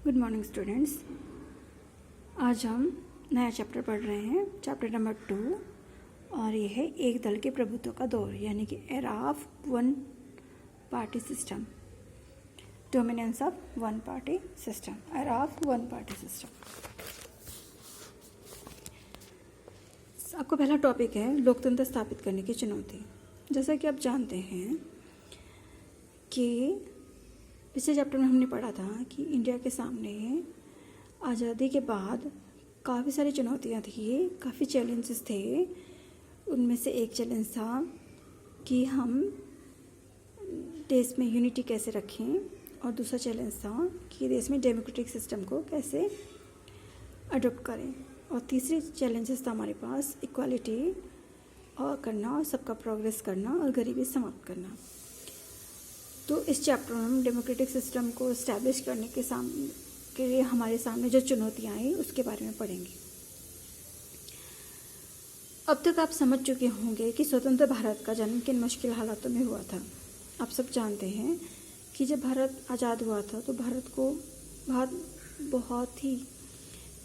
Good morning students. आज हम नया चैप्टर पढ़ रहे हैं, चैप्टर नंबर 2, और ये है एक दल के प्रभुत्व का दौर, यानी कि era of one party system, dominance of one party system, era of one party system. आपका पहला टॉपिक है लोकतंत्र स्थापित करने की चुनौती। जैसा कि आप जानते हैं कि पिछले चैप्टर में हमने पढ़ा था कि इंडिया के सामने आज़ादी के बाद काफ़ी सारी चुनौतियां थी, काफ़ी चैलेंजेस थे। उनमें से एक चैलेंज था कि हम देश में यूनिटी कैसे रखें, और दूसरा चैलेंज था कि देश में डेमोक्रेटिक सिस्टम को कैसे अडॉप्ट करें, और तीसरी चैलेंजेस था हमारे पास इक्वालिटी और करना, और सबका प्रोग्रेस करना, और गरीबी समाप्त करना। तो इस चैप्टर में हम डेमोक्रेटिक सिस्टम को इस्टेब्लिश करने के लिए हमारे सामने जो चुनौतियाँ आई उसके बारे में पढ़ेंगे। अब तक आप समझ चुके होंगे कि स्वतंत्र भारत का जन्म किन मुश्किल हालातों में हुआ था। आप सब जानते हैं कि जब भारत आज़ाद हुआ था तो भारत को बहुत ही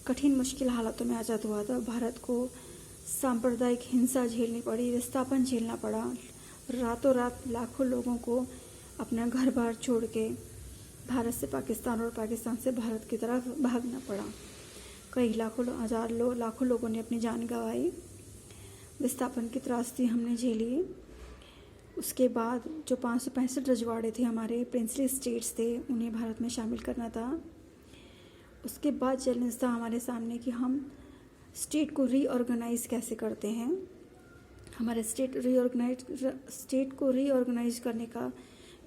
कठिन मुश्किल हालातों में आज़ाद हुआ था। भारत को सांप्रदायिक हिंसा झेलनी पड़ी, विस्थापन झेलना पड़ा, रातों रात लाखों लोगों को अपना घर बार छोड़ के भारत से पाकिस्तान और पाकिस्तान से भारत की तरफ भागना पड़ा। कई लाखों लोगों ने अपनी जान गंवाई, विस्थापन की त्रासदी हमने झेली। उसके बाद जो 565 रजवाड़े थे, हमारे प्रिंसली स्टेट्स थे, उन्हें भारत में शामिल करना था। उसके बाद चैलेंज था हमारे सामने कि हम स्टेट को रीऑर्गेनाइज कैसे करते हैं। हमारे स्टेट को रीऑर्गेनाइज करने का,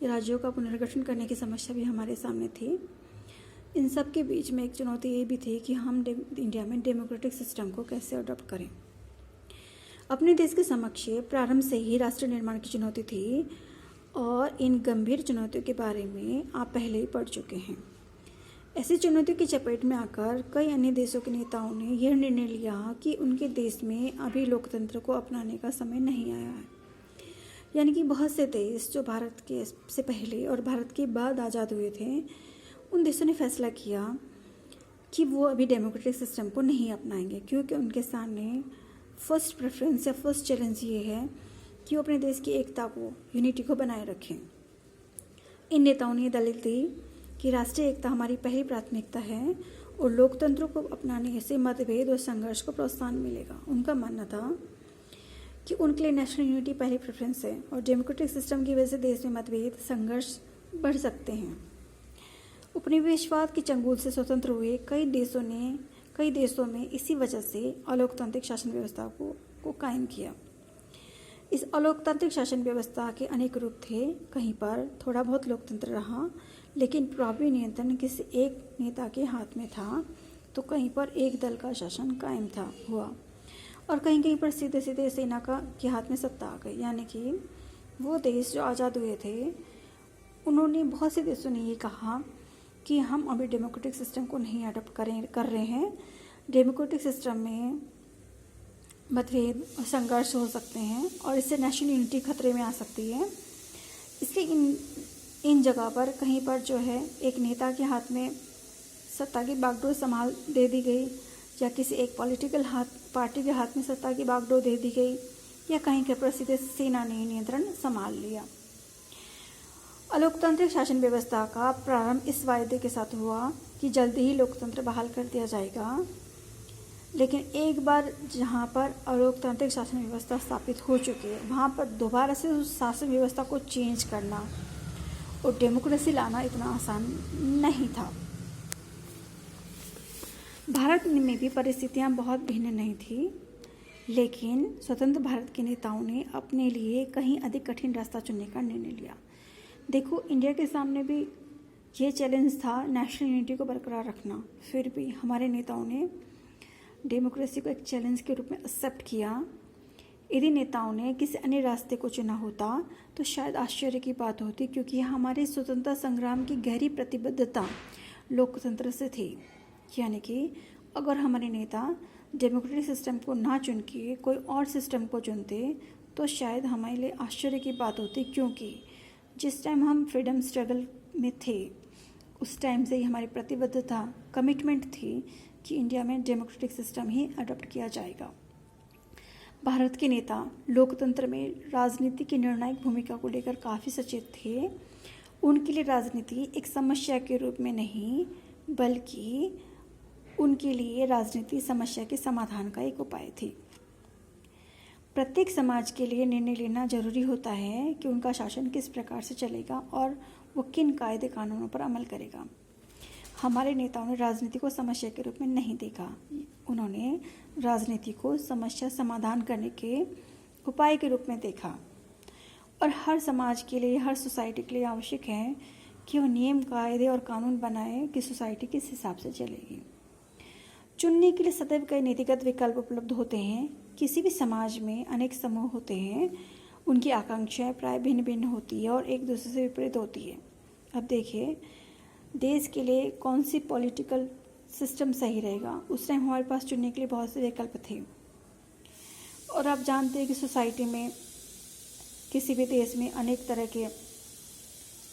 राज्यों का पुनर्गठन करने की समस्या भी हमारे सामने थी। इन सब के बीच में एक चुनौती ये भी थी कि हम इंडिया में डेमोक्रेटिक सिस्टम को कैसे अडॉप्ट करें। अपने देश के समक्ष प्रारंभ से ही राष्ट्र निर्माण की चुनौती थी, और इन गंभीर चुनौतियों के बारे में आप पहले ही पढ़ चुके हैं। ऐसी चुनौतियों की चपेट में आकर कई अन्य देशों के नेताओं ने यह निर्णय लिया कि उनके देश में अभी लोकतंत्र को अपनाने का समय नहीं आया है। यानी कि बहुत से देश जो भारत के से पहले और भारत के बाद आज़ाद हुए थे, उन देशों ने फैसला किया कि वो अभी डेमोक्रेटिक सिस्टम को नहीं अपनाएंगे, क्योंकि उनके सामने फर्स्ट प्रेफरेंस या फर्स्ट चैलेंज ये है कि वो अपने देश की एकता को, यूनिटी को बनाए रखें। इन नेताओं ने दलील दी कि राष्ट्रीय एकता हमारी पहली प्राथमिकता है, और लोकतंत्र को अपनाने से मतभेद और संघर्ष को प्रोत्साहन मिलेगा। उनका मानना था कि उनके लिए नेशनल यूनिटी पहली प्रेफरेंस है, और डेमोक्रेटिक सिस्टम की वजह से देश में मतभेद, संघर्ष बढ़ सकते हैं। उपनिवेशवाद की चंगुल से स्वतंत्र हुए कई देशों में इसी वजह से अलोकतांत्रिक शासन व्यवस्था को कायम किया। इस अलोकतांत्रिक शासन व्यवस्था के अनेक रूप थे। कहीं पर थोड़ा बहुत लोकतंत्र रहा, लेकिन प्रभावी नियंत्रण किसी एक नेता के हाथ में था, तो कहीं पर एक दल का शासन कायम हुआ, और कहीं कहीं पर सीधे सीधे सेना के हाथ में सत्ता आ गई। यानी कि वो देश जो आज़ाद हुए थे, उन्होंने, बहुत से देशों ने ये कहा कि हम अभी डेमोक्रेटिक सिस्टम को नहीं अडॉप्ट कर रहे हैं। डेमोक्रेटिक सिस्टम में मतभेद और संघर्ष हो सकते हैं, और इससे नेशनल यूनिटी खतरे में आ सकती है। इसलिए इन जगह पर कहीं पर जो है एक नेता के हाथ में सत्ता की बागडोर दे दी गई, या किसी एक पॉलिटिकल पार्टी के हाथ में सत्ता की बागडोर दे दी गई, या कहीं के प्रसिद्ध सेना ने नियंत्रण संभाल लिया। अलोकतांत्रिक शासन व्यवस्था का प्रारंभ इस वायदे के साथ हुआ कि जल्दी ही लोकतंत्र बहाल कर दिया जाएगा। लेकिन एक बार जहां पर अलोकतांत्रिक शासन व्यवस्था स्थापित हो चुकी है, वहां पर दोबारा से उस शासन व्यवस्था को चेंज करना और डेमोक्रेसी लाना इतना आसान नहीं था। भारत में भी परिस्थितियां बहुत भिन्न नहीं थी, लेकिन स्वतंत्र भारत के नेताओं ने अपने लिए कहीं अधिक कठिन रास्ता चुनने का निर्णय लिया। देखो, इंडिया के सामने भी ये चैलेंज था नेशनल यूनिटी को बरकरार रखना, फिर भी हमारे नेताओं ने डेमोक्रेसी को एक चैलेंज के रूप में एक्सेप्ट किया। यदि नेताओं ने किसी अन्य रास्ते को चुना होता तो शायद आश्चर्य की बात होती, क्योंकि हमारे स्वतंत्रता संग्राम की गहरी प्रतिबद्धता लोकतंत्र से थी। यानी कि अगर हमारे नेता डेमोक्रेटिक सिस्टम को ना चुन के कोई और सिस्टम को चुनते तो शायद हमारे लिए आश्चर्य की बात होती, क्योंकि जिस टाइम हम फ्रीडम स्ट्रगल में थे उस टाइम से ही हमारी प्रतिबद्धता, कमिटमेंट थी कि इंडिया में डेमोक्रेटिक सिस्टम ही अडॉप्ट किया जाएगा। भारत के नेता लोकतंत्र में राजनीति की निर्णायक भूमिका को लेकर काफ़ी सचेत थे। उनके लिए राजनीति एक समस्या के रूप में नहीं, बल्कि उनके लिए राजनीति समस्या के समाधान का एक उपाय थी। प्रत्येक समाज के लिए निर्णय लेना जरूरी होता है कि उनका शासन किस प्रकार से चलेगा और वो किन कायदे कानूनों पर अमल करेगा। हमारे नेताओं ने राजनीति को समस्या के रूप में नहीं देखा। उन्होंने राजनीति को समस्या समाधान करने के उपाय के रूप में देखा। और हर समाज के लिए, हर सोसाइटी के लिए आवश्यक है कि वो नियम, कायदे और कानून बनाए कि सोसाइटी किस हिसाब से चलेगी। चुनने के लिए सदैव कई नीतिगत विकल्प उपलब्ध होते हैं। किसी भी समाज में अनेक समूह होते हैं, उनकी आकांक्षाएं प्राय भिन्न भिन्न होती है और एक दूसरे से विपरीत होती है। अब देखिए, देश के लिए कौन सी पॉलिटिकल सिस्टम सही रहेगा, उस टाइम हमारे पास चुनने के लिए बहुत से विकल्प थे। और आप जानते हैं कि सोसाइटी में, किसी भी देश में अनेक तरह के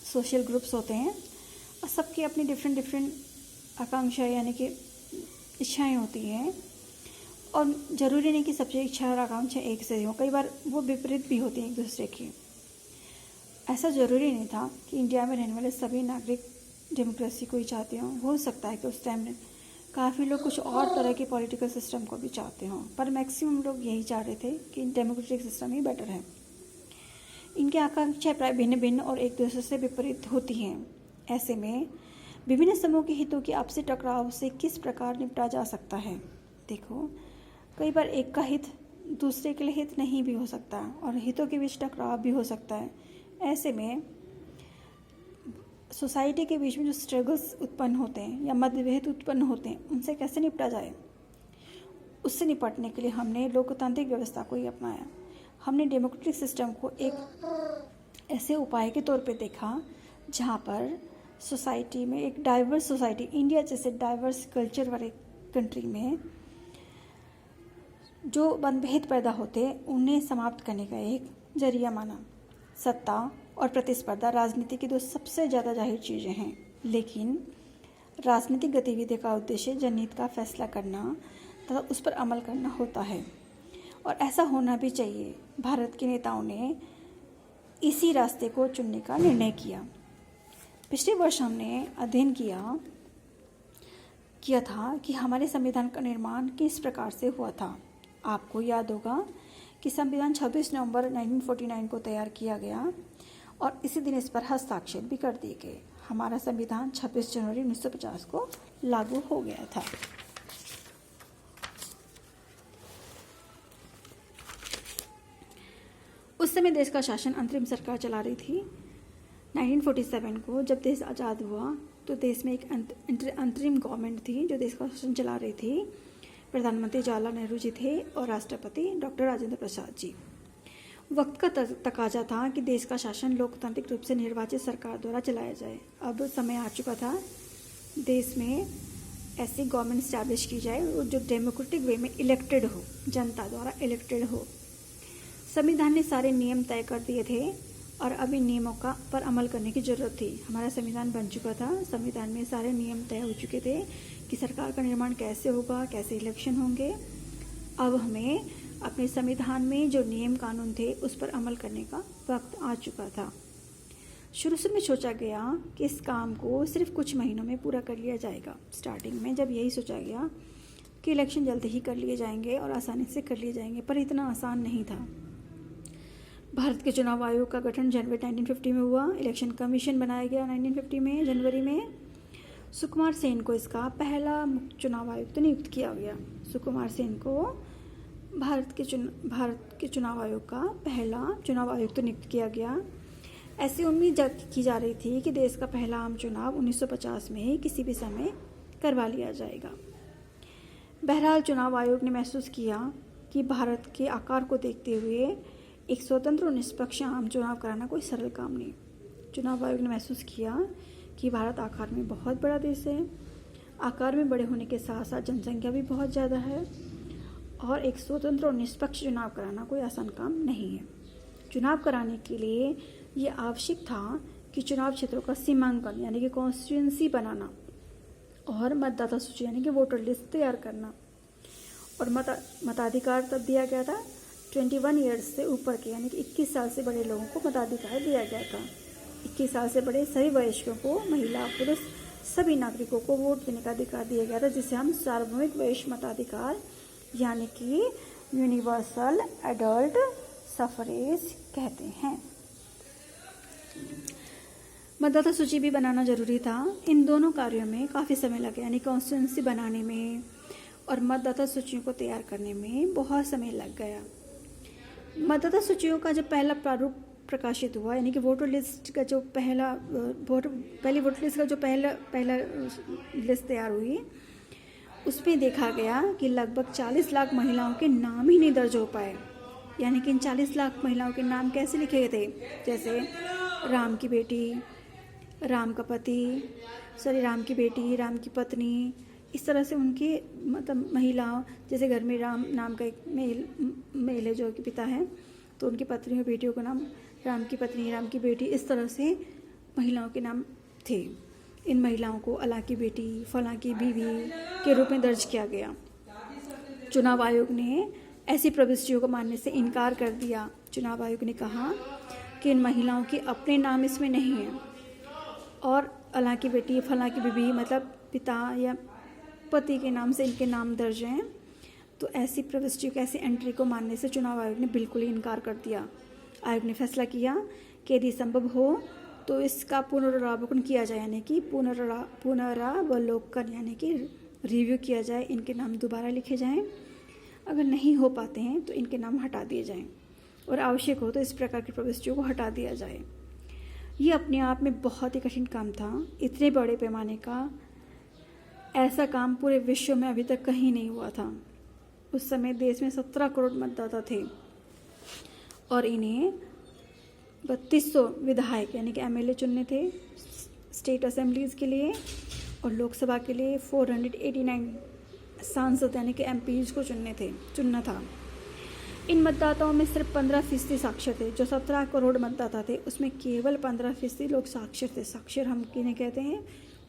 सोशल ग्रुप्स होते हैं और सबकी अपनी डिफरेंट आकांक्षाएं यानी कि इच्छाएं होती हैं। और ज़रूरी नहीं कि सबकी इच्छा और आकांक्षा एक से हो, कई बार वो विपरीत भी होती हैं एक दूसरे की। ऐसा ज़रूरी नहीं था कि इंडिया में रहने वाले सभी नागरिक डेमोक्रेसी को ही चाहते हों। हो सकता है कि उस टाइम में काफ़ी लोग कुछ और तरह के पॉलिटिकल सिस्टम को भी चाहते हों, पर मैक्सिमम लोग यही चाह रहे थे कि डेमोक्रेटिक सिस्टम ही बेटर है। इनकी आकांक्षाएं प्राय भिन्न भिन्न और एक दूसरे से विपरीत होती हैं। ऐसे में विभिन्न समूह के हितों की आपसी टकराव से किस प्रकार निपटा जा सकता है। देखो, कई बार एक का हित दूसरे के लिए हित नहीं भी हो सकता और हितों के बीच टकराव भी हो सकता है। ऐसे में सोसाइटी के बीच में जो स्ट्रगल्स उत्पन्न होते हैं या मतभेद उत्पन्न होते हैं, उनसे कैसे निपटा जाए, उससे निपटने के लिए हमने लोकतांत्रिक व्यवस्था को ही अपनाया। हमने डेमोक्रेटिक सिस्टम को एक ऐसे उपाय के तौर पे देखा जहाँ पर सोसाइटी में, एक डाइवर्स सोसाइटी, इंडिया जैसे डाइवर्स कल्चर वाले कंट्री में जो मतभेद पैदा होते उन्हें समाप्त करने का एक जरिया माना। सत्ता और प्रतिस्पर्धा राजनीति की दो सबसे ज़्यादा जाहिर चीज़ें हैं, लेकिन राजनीतिक गतिविधि का उद्देश्य जनहित का फैसला करना तथा उस पर अमल करना होता है और ऐसा होना भी चाहिए। भारत के नेताओं ने इसी रास्ते को चुनने का निर्णय किया। पिछले वर्ष हमने अध्ययन किया था कि हमारे संविधान का निर्माण किस प्रकार से हुआ था। आपको याद होगा कि संविधान 26 नवंबर 1949 को तैयार किया गया और इसी दिन इस पर हस्ताक्षर भी कर दिए गए। हमारा संविधान 26 जनवरी 1950 को लागू हो गया था। उस समय देश का शासन अंतरिम सरकार चला रही थी। 1947 को जब देश आज़ाद हुआ तो देश में एक अंतरिम गवर्नमेंट थी जो देश का शासन चला रही थी। प्रधानमंत्री जवाहरलाल नेहरू जी थे और राष्ट्रपति डॉक्टर राजेंद्र प्रसाद जी। वक्त का तकाजा था कि देश का शासन लोकतांत्रिक रूप से निर्वाचित सरकार द्वारा चलाया जाए। अब समय आ चुका था देश में ऐसी गवर्नमेंट स्टैब्लिश की जाए जो डेमोक्रेटिक वे में इलेक्टेड हो, जनता द्वारा इलेक्टेड हो। संविधान ने सारे नियम तय कर दिए थे और अब इन नियमों पर अमल करने की ज़रूरत थी। हमारा संविधान बन चुका था, संविधान में सारे नियम तय हो चुके थे कि सरकार का निर्माण कैसे होगा, कैसे इलेक्शन होंगे। अब हमें अपने संविधान में जो नियम कानून थे उस पर अमल करने का वक्त आ चुका था। शुरू में सोचा गया कि इस काम को सिर्फ कुछ महीनों में पूरा कर लिया जाएगा। स्टार्टिंग में जब यही सोचा गया कि इलेक्शन जल्दी ही कर लिए जाएंगे और आसानी से कर लिए जाएंगे, पर इतना आसान नहीं था। भारत के चुनाव आयोग का गठन जनवरी 1950 में हुआ। इलेक्शन कमीशन बनाया गया 1950 में जनवरी में। सुकुमार सेन को इसका पहला चुनाव आयुक्त नियुक्त किया गया। सुकुमार सेन को भारत के चुनाव आयोग का पहला चुनाव आयुक्त नियुक्त किया गया। ऐसी उम्मीद की जा रही थी कि देश का पहला आम चुनाव 1950 में ही किसी भी समय करवा लिया जाएगा। बहरहाल चुनाव आयोग ने महसूस किया कि भारत के आकार को देखते हुए एक स्वतंत्र और निष्पक्ष आम चुनाव कराना कोई सरल काम नहीं। चुनाव आयोग ने महसूस किया कि भारत आकार में बहुत बड़ा देश है, आकार में बड़े होने के साथ साथ जनसंख्या भी बहुत ज़्यादा है और एक स्वतंत्र और निष्पक्ष चुनाव कराना कोई आसान काम नहीं है। चुनाव कराने के लिए ये आवश्यक था कि चुनाव क्षेत्रों का सीमांकन यानी कि कॉन्स्टिट्यूंसी बनाना और मतदाता सूची यानी कि वोटर लिस्ट तैयार करना। और मताधिकार तब दिया गया था 21 ईयर्स से ऊपर के यानी कि 21 साल से बड़े लोगों को मताधिकार दिया गया था। 21 साल से बड़े सभी वयस्कों को, महिला पुरुष सभी नागरिकों को वोट देने का अधिकार दिया गया था, जिसे हम सार्वभौमिक वयस्क मताधिकार यानी कि यूनिवर्सल एडल्ट सफरेज कहते हैं। मतदाता सूची भी बनाना जरूरी था। इन दोनों कार्यों में काफ़ी समय लगा, यानी कॉन्स्टिट्यूंसी बनाने में और मतदाता सूचियों को तैयार करने में बहुत समय लग गया। मतदाता सूचियों का जब पहला प्रारूप प्रकाशित हुआ, यानी कि वोटर लिस्ट का जो पहली वोटर लिस्ट का जो पहला लिस्ट तैयार हुई, उसमें देखा गया कि लगभग 40 लाख महिलाओं के नाम ही नहीं दर्ज हो पाए। यानी कि इन 40 लाख महिलाओं के नाम कैसे लिखे गए थे, जैसे राम की बेटी, राम का पति, राम की बेटी, राम की पत्नी, इस तरह से उनकी मतलब महिलाओं, जैसे घर में राम नाम का एक मेल है जो कि पिता है, तो उनकी पत्नी और बेटियों का नाम राम की पत्नी, राम की बेटी, इस तरह से महिलाओं के नाम थे। इन महिलाओं को अल्लाह की बेटी, फलां की बीवी के रूप में दर्ज किया गया। चुनाव आयोग ने ऐसी प्रविष्टियों को मानने से इनकार कर दिया। चुनाव आयोग ने कहा कि इन महिलाओं के अपने नाम इसमें नहीं हैं और अल्लाह की बेटी, फलां की बीवी मतलब पिता या पति के नाम से इनके नाम दर्ज हैं। तो ऐसी प्रविष्टियों की, ऐसी एंट्री को मानने से चुनाव आयोग ने बिल्कुल ही इनकार कर दिया। आयोग ने फैसला किया कि यदि संभव हो तो इसका पुनरावलोकन किया जाए, यानी कि पुनरावलोकन यानी कि रिव्यू किया जाए, इनके नाम दोबारा लिखे जाएं। अगर नहीं हो पाते हैं तो इनके नाम हटा दिए जाएं और आवश्यक हो तो इस प्रकार की प्रविष्टियों को हटा दिया जाए। ये अपने आप में बहुत ही कठिन काम था। इतने बड़े पैमाने का ऐसा काम पूरे विश्व में अभी तक कहीं नहीं हुआ था। उस समय देश में 17 करोड़ मतदाता थे और इन्हें 3200 विधायक यानी कि एमएलए चुनने थे स्टेट असेंबलीज के लिए, और लोकसभा के लिए 489 सांसद यानी कि एमपीज को चुनना था। इन मतदाताओं में सिर्फ 15% साक्षर थे। जो 17 करोड़ मतदाता थे उसमें केवल 15% लोग साक्षर थे। साक्षर हम किन्हें कहते हैं?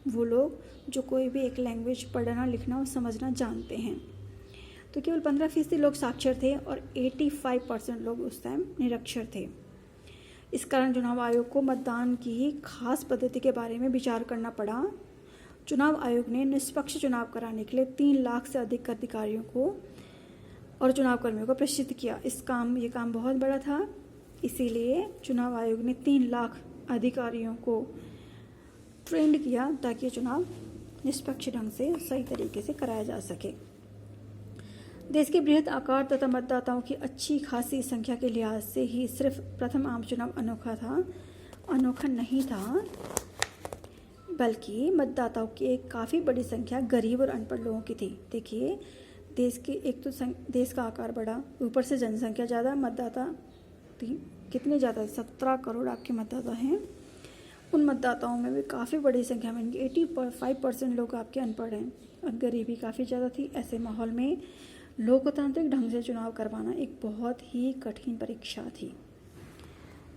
वो लोग जो कोई भी एक लैंग्वेज पढ़ना, लिखना और समझना जानते हैं। तो केवल 15% लोग साक्षर थे और 85% लोग उस टाइम निरक्षर थे। इस कारण चुनाव आयोग को मतदान की खास पद्धति के बारे में विचार करना पड़ा। चुनाव आयोग ने निष्पक्ष चुनाव कराने के लिए 3 लाख से अधिक अधिकारियों को और चुनाव कर्मियों को प्रशिक्षित किया। ये काम बहुत बड़ा था, इसीलिए चुनाव आयोग ने 3 लाख अधिकारियों को ट्रेंड किया ताकि चुनाव निष्पक्ष ढंग से सही तरीके से कराया जा सके। देश के बृहद आकार तथा मतदाताओं की अच्छी खासी संख्या के लिहाज से ही सिर्फ प्रथम आम चुनाव अनोखा नहीं था, बल्कि मतदाताओं की एक काफ़ी बड़ी संख्या गरीब और अनपढ़ लोगों की थी। देखिए, देश का आकार बड़ा, ऊपर से जनसंख्या ज़्यादा, मतदाता कितने ज़्यादा, 17 करोड़ आपके मतदाता हैं। उन मतदाताओं में भी काफ़ी बड़ी संख्या में 85% लोग आपके अनपढ़ हैं और गरीबी काफ़ी ज़्यादा थी। ऐसे माहौल में लोकतांत्रिक ढंग से चुनाव करवाना एक बहुत ही कठिन परीक्षा थी।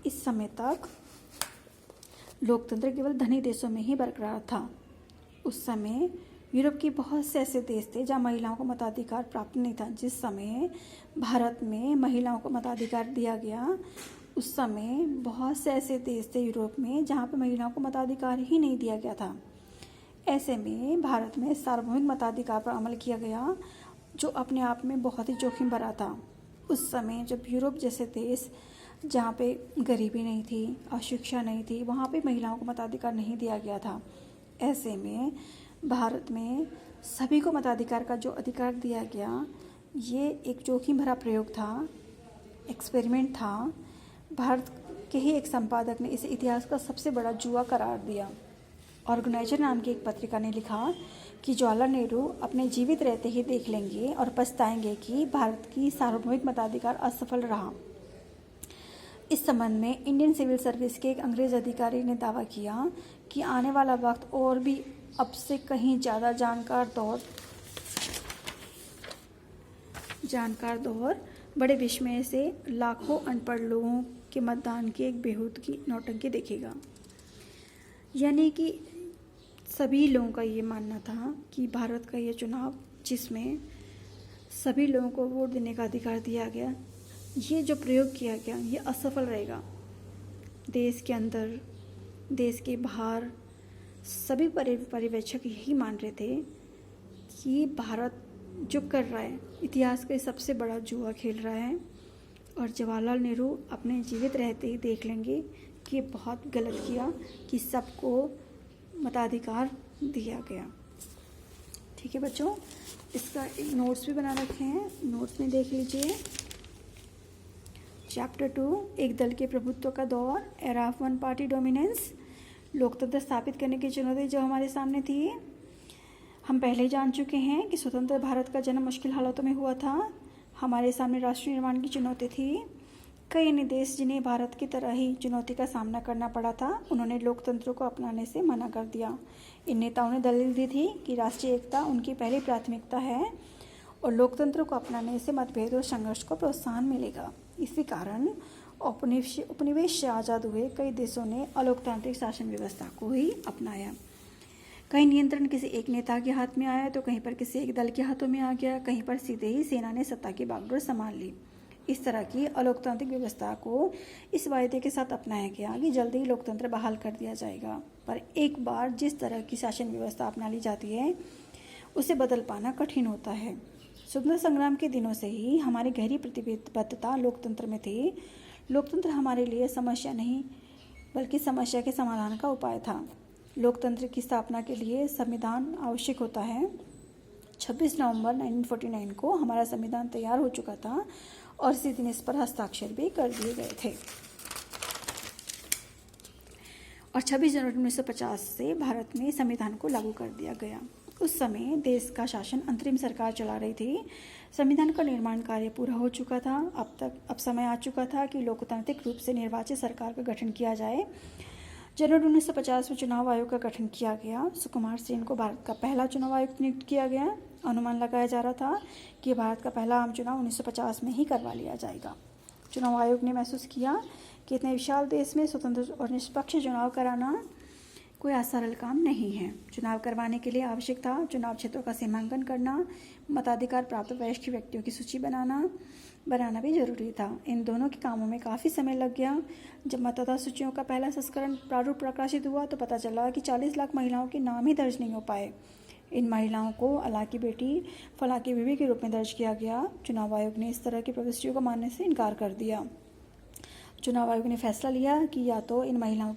इस समय तक लोकतंत्र केवल धनी देशों में ही बरकरार था। उस समय यूरोप के बहुत से ऐसे देश थे जहाँ महिलाओं को मताधिकार प्राप्त नहीं था। जिस समय भारत में महिलाओं को मताधिकार दिया गया, उस समय बहुत से ऐसे देश थे यूरोप में जहाँ पर महिलाओं को मताधिकार ही नहीं दिया गया था। ऐसे में भारत में सार्वभौमिक मताधिकार पर अमल किया गया, जो अपने आप में बहुत ही जोखिम भरा था। उस समय जब यूरोप जैसे देश जहाँ पे गरीबी नहीं थी, अशिक्षा नहीं थी, वहाँ पे महिलाओं को मताधिकार नहीं दिया गया था। ऐसे में भारत में सभी को मताधिकार का जो अधिकार दिया गया, ये एक जोखिम भरा प्रयोग था, एक्सपेरिमेंट था। भारत के ही एक संपादक ने इसे इतिहास का सबसे बड़ा जुआ करार दिया। ऑर्गेनाइजर नाम की एक पत्रिका ने लिखा कि जवाहरलाल नेहरू अपने जीवित रहते ही देख लेंगे और पछताएंगे कि भारत की सार्वभौमिक मताधिकार असफल रहा। इस संबंध में इंडियन सिविल सर्विस के एक अंग्रेज अधिकारी ने दावा किया कि आने वाला वक्त और भी अब से कहीं ज़्यादा जानकार दौर बड़े विस्मय से लाखों अनपढ़ लोगों के मतदान की एक बेहूद की नौटंकी देखेगा। यानी कि सभी लोगों का ये मानना था कि भारत का ये चुनाव जिसमें सभी लोगों को वोट देने का अधिकार दिया गया, ये जो प्रयोग किया गया ये असफल रहेगा। देश के अंदर, देश के बाहर सभी पर्यवेक्षक यही मान रहे थे कि भारत जो कर रहा है इतिहास का सबसे बड़ा जुआ खेल रहा है, और जवाहरलाल नेहरू अपने जीवित रहते ही देख लेंगे कि ये बहुत गलत किया कि सबको मताधिकार दिया गया। ठीक है बच्चों, इसका एक नोट्स भी बना रखे हैं, नोट्स में देख लीजिए। चैप्टर 2, एक दल के प्रभुत्व का दौर, era of one party dominance, लोकतंत्र स्थापित करने की चुनौती जो हमारे सामने थी। हम पहले ही जान चुके हैं कि स्वतंत्र भारत का जन्म मुश्किल हालातों में हुआ था। हमारे सामने राष्ट्र निर्माण की चुनौती थी। कई अन्य देश जिन्हें भारत की तरह ही चुनौती का सामना करना पड़ा था, उन्होंने लोकतंत्र को अपनाने से मना कर दिया। इन नेताओं ने दलील दी थी कि राष्ट्रीय एकता उनकी पहली प्राथमिकता है और लोकतंत्र को अपनाने से मतभेद और संघर्ष को प्रोत्साहन मिलेगा। इसी कारण उपनिवेश से आज़ाद हुए कई देशों ने अलोकतांत्रिक शासन व्यवस्था को ही अपनाया। कहीं नियंत्रण किसी एक नेता के हाथ में आया तो कहीं पर किसी एक दल के हाथों में आ गया, कहीं पर सीधे ही सेना ने सत्ता की बागडोर संभाल ली। इस तरह की अलोकतांत्रिक व्यवस्था को इस वायदे के साथ अपनाया गया कि जल्दी ही लोकतंत्र बहाल कर दिया जाएगा। पर एक बार जिस तरह की शासन व्यवस्था अपना ली जाती है उसे बदल पाना कठिन होता है। स्वतंत्रता संग्राम के दिनों से ही हमारी गहरी प्रतिबद्धता लोकतंत्र में थी। लोकतंत्र हमारे लिए समस्या नहीं बल्कि समस्या के समाधान का उपाय था। लोकतंत्र की स्थापना के लिए संविधान आवश्यक होता है। 26 नवंबर 1949 को हमारा संविधान तैयार हो चुका था और इसी दिन इस पर हस्ताक्षर भी कर दिए गए थे। और 26 जनवरी 1950 से भारत में संविधान को लागू कर दिया गया। उस समय देश का शासन अंतरिम सरकार चला रही थी। संविधान का निर्माण कार्य पूरा हो चुका था। अब समय आ चुका था कि लोकतांत्रिक रूप से निर्वाचित सरकार का गठन किया जाए। जनवरी 1950 में चुनाव आयोग का गठन किया गया। सुकुमार सेन को भारत का पहला चुनाव आयुक्त नियुक्त किया गया। अनुमान लगाया जा रहा था कि भारत का पहला आम चुनाव 1950 में ही करवा लिया जाएगा। चुनाव आयोग ने महसूस किया कि इतने विशाल देश में स्वतंत्र और निष्पक्ष चुनाव कराना कोई सरल काम नहीं है। चुनाव करवाने के लिए आवश्यक था चुनाव क्षेत्रों का सीमांकन करना, मताधिकार प्राप्त वयस्क व्यक्तियों की सूची बनाना भी जरूरी था। इन दोनों के कामों में काफ़ी समय लग गया। जब मतदाता सूचियों का पहला संस्करण प्रारूप प्रकाशित हुआ तो पता चला कि 40 लाख महिलाओं के नाम ही दर्ज नहीं हो पाए। इन महिलाओं को अल्लाह की बेटी, फलां की बीवी के रूप में दर्ज किया गया। चुनाव आयोग ने इस तरह की प्रविष्टियों को मानने से इनकार कर दिया। चुनाव आयोग ने फैसला लिया कि या तो इन महिलाओं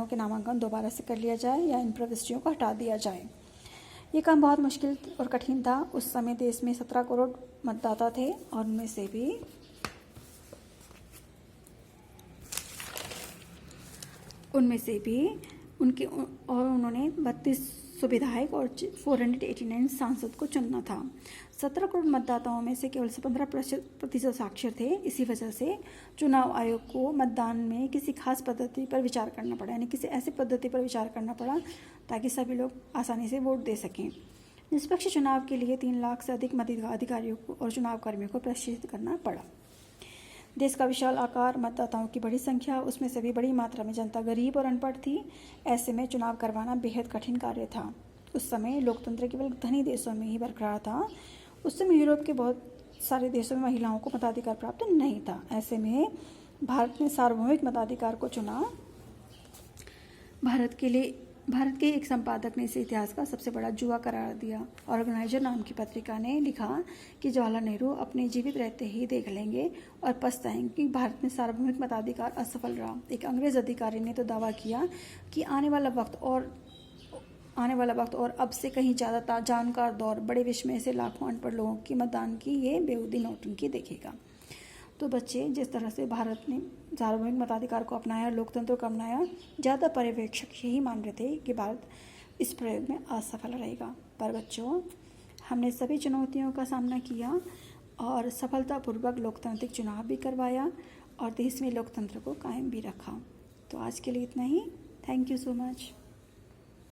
के नामांकन दोबारा से कर लिया जाए या इन प्रविष्टियों को हटा दिया जाए। ये काम बहुत मुश्किल और कठिन था। उस समय देश में 17 करोड़ मतदाता थे और उनमें से भी उन्होंने 32 विधायक और 489 सांसद को चुनना था। 17 करोड़ मतदाताओं में से केवल 15% साक्षर थे। इसी वजह से चुनाव आयोग को मतदान में किसी खास पद्धति पर विचार करना पड़ा, यानी किसी ऐसी पद्धति पर विचार करना पड़ा ताकि सभी लोग आसानी से वोट दे सकें। निष्पक्ष चुनाव के लिए 3 लाख से अधिक अधिकारियों को और चुनाव कर्मियों को प्रशिक्षित करना पड़ा। देश का विशाल आकार, मतदाताओं की बड़ी संख्या, उसमें से भी बड़ी मात्रा में जनता गरीब और अनपढ़ थी। ऐसे में चुनाव करवाना बेहद कठिन कार्य था। उस समय लोकतंत्र केवल धनी देशों में ही बरकरार था। उस समय यूरोप के बहुत सारे देशों में महिलाओं को मताधिकार प्राप्त नहीं था। ऐसे में भारत ने सार्वभौमिक मताधिकार को चुना। भारत के एक संपादक ने इसे इतिहास का सबसे बड़ा जुआ करार दिया। ऑर्गेनाइजर नाम की पत्रिका ने लिखा कि जवाहरलाल नेहरू अपने जीवित रहते ही देख लेंगे और पछताएंगे कि भारत में सार्वभौमिक मताधिकार असफल रहा। एक अंग्रेज अधिकारी ने तो दावा किया कि आने वाला वक्त और अब से कहीं ज़्यादा जानकार दौर बड़े विस्मय से लाखों अनपढ़ लोगों की मतदान की ये बेहूदी नौटंकी देखेगा। तो बच्चे, जिस तरह से भारत ने सार्वभौमिक मताधिकार को अपनाया, लोकतंत्र को अपनाया, ज़्यादा पर्यवेक्षक यही मान रहे थे कि भारत इस प्रयोग में असफल रहेगा। पर बच्चों, हमने सभी चुनौतियों का सामना किया और सफलतापूर्वक लोकतांत्रिक चुनाव भी करवाया और देश में लोकतंत्र को कायम भी रखा। तो आज के लिए इतना ही। Thank you so much.